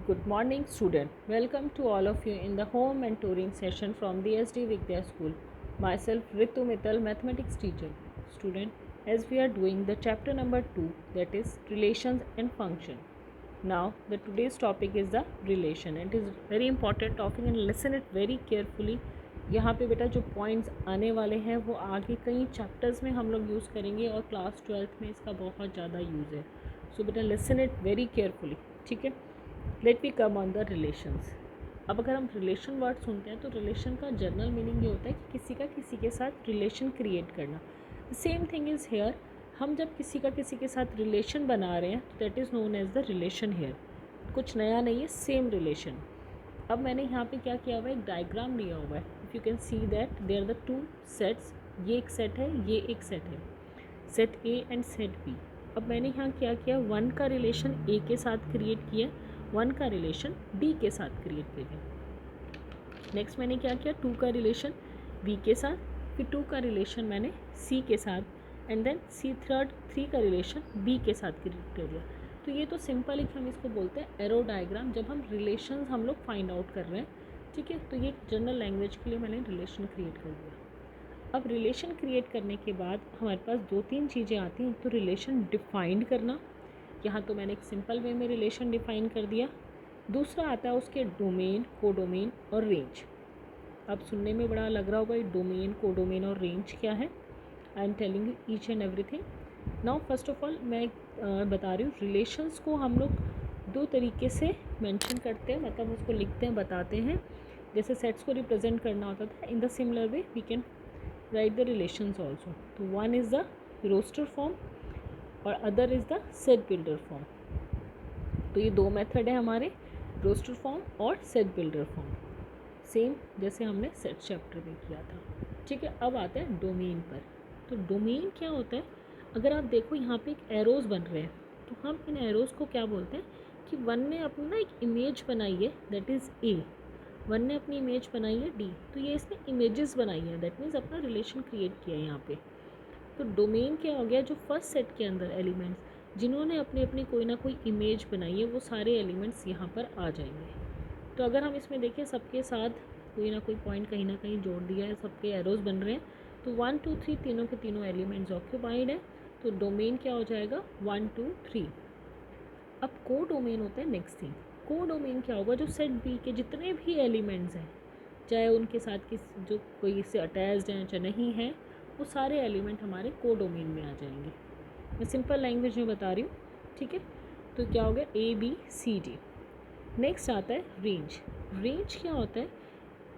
Good morning, student. Welcome to all of you in the home mentoring session from the SD Vidya School. Myself, Ritu Mittal, mathematics teacher. Student, as we are doing the chapter number 2, that is relations and function. Now, the today's topic is the relation. It is very important topic and listen it very carefully. यहाँ पे बेटा जो points आने वाले हैं वो आगे कई चैप्टर्स में हम लोग यूज़ करेंगे और क्लास 12th में इसका बहुत ज़्यादा यूज़ है. सो बेटा लिसन इट वेरी केयरफुली. ठीक है. Let we come on the relations. अब अगर हम रिलेशन वर्ड सुनते हैं तो रिलेशन का जनरल मीनिंग ये होता है कि किसी का किसी के साथ रिलेशन क्रिएट करना. Same thing is here. हम जब किसी का किसी के साथ रिलेशन बना रहे हैं तो that is known as the relation here. कुछ नया नहीं है, सेम रिलेशन. अब मैंने यहाँ पे क्या किया हुआ है, एक डायग्राम लिया हुआ है. If you can see that there the two sets. ये एक सेट है, ये एक सेट है, set A and set B. अब मैंने यहाँ क्या किया, वन का रिलेशन ए के साथ क्रिएट किया, वन का रिलेशन बी के साथ क्रिएट किया. नेक्स्ट मैंने क्या किया, टू का रिलेशन बी के साथ, फिर टू का रिलेशन मैंने सी के साथ, एंड देन थ्री का रिलेशन बी के साथ क्रिएट कर दिया. तो ये तो सिंपल है कि हम इसको बोलते हैं एरो डायग्राम, जब हम रिलेशंस हम लोग फाइंड आउट कर रहे हैं. ठीक है. तो ये जनरल लैंग्वेज के लिए मैंने रिलेशन क्रिएट कर दिया. अब रिलेशन क्रिएट करने के बाद हमारे पास दो तीन चीज़ें आती हैं. तो रिलेशन डिफाइंड करना, यहाँ तो मैंने एक सिंपल वे में रिलेशन डिफाइन कर दिया. दूसरा आता है उसके डोमेन, कोडोमेन और रेंज. अब सुनने में बड़ा लग रहा होगा ये डोमेन, कोडोमेन और रेंज क्या है. I am telling you each and everything. Now first of all मैं बता रही हूँ, रिलेशंस को हम लोग दो तरीके से मेंशन करते हैं, मतलब उसको लिखते हैं, बताते हैं. जैसे सेट्स को रिप्रेजेंट करना होता था, in the similar way we can write the relations also. तो one is the roster form और other is the set builder form. तो ये दो मेथड है हमारे, रोस्टर फॉर्म और सेट बिल्डर फॉर्म, सेम जैसे हमने सेट चैप्टर में किया था. ठीक है. अब आते हैं डोमेन पर. तो डोमेन क्या होता है, अगर आप देखो यहाँ पे एक एरोज़ बन रहे हैं, तो हम इन एरोज़ को क्या बोलते हैं कि वन ने अपनी ना एक इमेज बनाई है, दैट इज़ ए. वन ने अपनी इमेज बनाई है डी. तो ये इसने इमेजेस बनाई है, दैट मीन्स अपना रिलेशन क्रिएट किया है यहाँ पे. तो डोमेन क्या हो गया, जो फर्स्ट सेट के अंदर एलिमेंट्स जिन्होंने अपनी अपनी कोई ना कोई इमेज बनाई है, वो सारे एलिमेंट्स यहाँ पर आ जाएंगे. तो अगर हम इसमें देखें, सबके साथ कोई ना कोई पॉइंट कहीं ना कहीं जोड़ दिया है, सबके एरोज़ बन रहे हैं. तो 1 2 3 तीनों के तीनों एलिमेंट्स ऑक्यूपाइड है. तो डोमेन क्या हो जाएगा, 1 2 3. अब को डोमेन होता है नेक्स्ट थिंग. को डोमेन क्या होगा, जो सेट बी के जितने भी एलिमेंट्स हैं, चाहे उनके साथ किस जो कोई इससे अटैच्ड हैं चाहे नहीं है, वो सारे एलिमेंट हमारे को डोमेन में आ जाएंगे. मैं सिंपल लैंग्वेज में बता रही हूँ. ठीक है. तो क्या हो गया, A B C D. Next आता है रेंज. रेंज क्या होता है,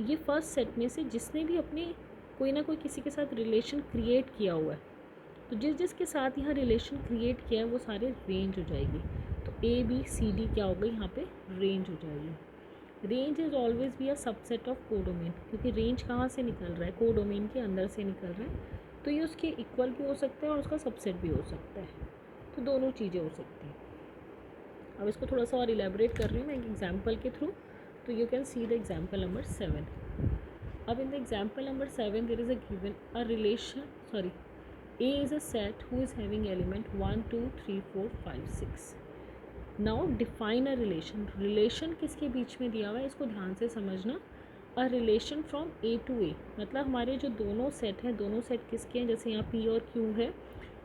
ये फर्स्ट सेट में से जिसने भी अपने कोई ना कोई किसी के साथ रिलेशन क्रिएट किया हुआ है, तो जिस जिसके साथ यहाँ रिलेशन क्रिएट किया है वो सारे रेंज हो जाएगी. तो ए बी सी डी क्या होगा, यहाँ पे रेंज हो जाएगी. Range is always be a subset of codomain, क्योंकि रेंज कहाँ से निकल रहा है, कोडोमेन के अंदर से निकल रहा है. तो ये उसके इक्वल भी हो सकता है और उसका सबसेट भी हो सकता है. तो दोनों चीज़ें हो सकती हैं. अब इसको थोड़ा सा और इलेबोरेट कर रही हूँ मैं एक एग्जाम्पल के थ्रू. तो you can see the example number 7. अब in the example number 7 there is a given a relation, sorry, A is a set who is having element 1 2 3 4 5 6. Now define a relation. relation किसके बीच में दिया हुआ है, इसको ध्यान से समझना. a relation from A to A, मतलब हमारे जो दोनों सेट हैं, दोनों सेट किसके हैं, जैसे यहाँ P और Q है,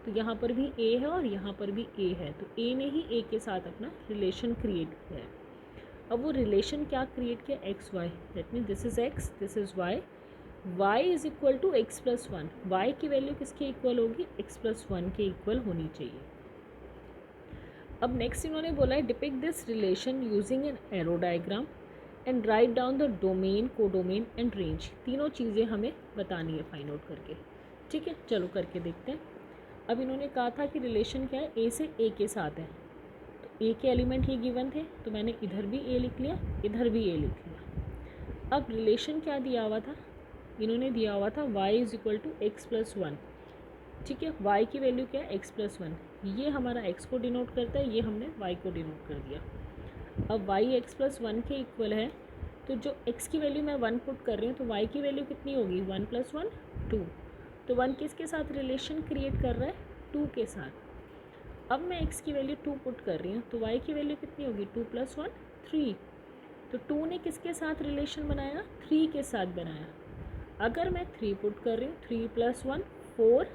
तो यहाँ पर भी A है और यहाँ पर भी A है. तो A ने ही A के साथ अपना रिलेशन क्रिएट किया है. अब वो रिलेशन क्या क्रिएट किया, X Y. That mean this is X, this is Y. y is equal to X plus one. Y की वैल्यू किसके इक्वल होगी, एक्स प्लस वन के इक्वल होनी चाहिए. अब नेक्स्ट इन्होंने बोला है depict this relation using an arrow diagram and write down the domain, codomain and range. तीनों चीज़ें हमें बतानी है फाइंड आउट करके. ठीक है, चलो करके देखते हैं. अब इन्होंने कहा था कि रिलेशन क्या है, ए से ए के साथ है. तो ए के एलिमेंट ही गिवन थे, तो मैंने इधर भी ए लिख लिया, इधर भी ए लिख लिया. अब रिलेशन क्या दिया हुआ था, इन्होंने दिया हुआ था y is equal to X plus one. ठीक है. y की वैल्यू क्या है, एक्स प्लस वन. ये हमारा x को डिनोट करता है, ये हमने y को डिनोट कर दिया. अब y एक्स प्लस वन के इक्वल है, तो जो x की वैल्यू मैं 1 पुट कर रही हूँ, तो y की वैल्यू कितनी होगी, 1 प्लस वन 2. तो 1 किसके साथ रिलेशन क्रिएट कर रहा है, 2 के साथ. अब मैं x की वैल्यू 2 पुट कर रही हूँ, तो y की वैल्यू कितनी होगी, 2 + 1 3। तो 2 ने किसके साथ रिलेशन बनाया, 3 के साथ बनाया। अगर मैं 3 पुट कर रही हूँ, 3 + 1 4,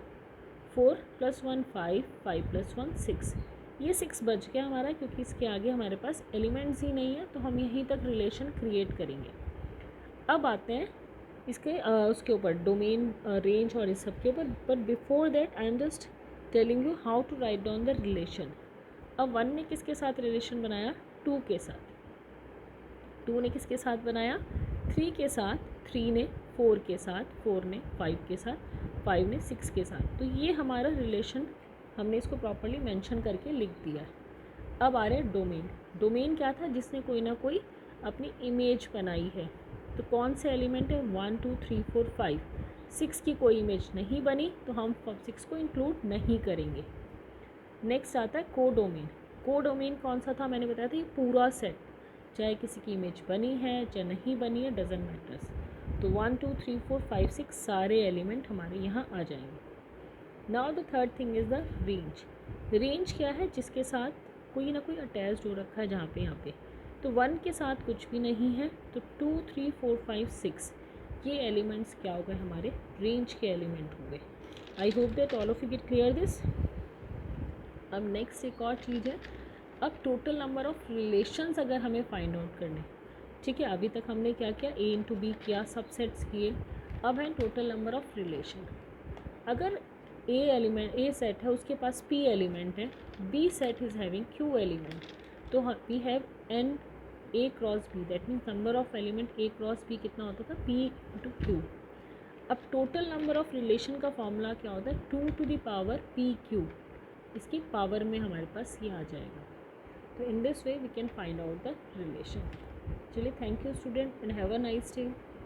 4 + 1 5, 5 + 1 6, ये 6 बच गया हमारा, क्योंकि इसके आगे हमारे पास एलिमेंट्स ही नहीं है, तो हम यहीं तक रिलेशन क्रिएट करेंगे। अब आते हैं इसके उसके ऊपर, डोमेन, रेंज और इस सब के ऊपर। But before that I am just telling you how to write down the relation. अब 1 ने किसके साथ रिलेशन बनाया, 2 के साथ। 2 ने किसके साथ बनाया, 3 के साथ। 3 ने 4 के साथ, 4 ने 5 के साथ, 5 ने 6 के साथ। तो ये हमारा रिलेशन, हमने इसको प्रॉपरली मेंशन करके लिख दिया है। अब आ रहे हैं डोमेन। डोमेन क्या था, जिसने कोई ना कोई अपनी इमेज बनाई है। तो कौन से एलिमेंट है, 1 2 3 4 5। 6 की कोई इमेज नहीं बनी, तो हम 6 को इंक्लूड नहीं करेंगे। नेक्स्ट आता है को डोमेन। को डोमेन कौन सा था, मैंने बताया था, ये पूरा सेट, चाहे किसी की इमेज बनी है चाहे नहीं बनी है, डजेंट मैटर्स। तो 1 2 3 4 5 6 सारे एलिमेंट हमारे यहाँ आ जाएंगे। Now the third thing is the range. Range क्या है, जिसके साथ कोई ना कोई अटैच्ड हो रखा है, जहाँ पे यहाँ पे। तो 1 के साथ कुछ भी नहीं है, तो 2 3 4 5 6 ये एलिमेंट्स क्या हो गए, हमारे रेंज के एलिमेंट हो गए। I hope that all of you get clear this. अब नेक्स्ट एक और चीज़ है, अब टोटल नंबर ऑफ़ रिलेशंस अगर हमें फाइंड आउट करने, ठीक है, अभी तक हमने क्या किया, ए इंटू बी किया, सबसेट्स किए। अब है टोटल नंबर ऑफ़ रिलेशन। अगर ए एलिमेंट, ए सेट है, उसके पास पी एलिमेंट है, B set is having Q element, तो we have N A cross B, that means number of element A cross B कितना होता था, पी इंटू क्यू। अब टोटल नंबर ऑफ़ रिलेशन का फॉर्मूला क्या होता है, 2 to the power P Q, इसकी पावर में हमारे पास ये आ जाएगा। तो in this way we can find out the relation. चलिए, thank you student and have a nice day.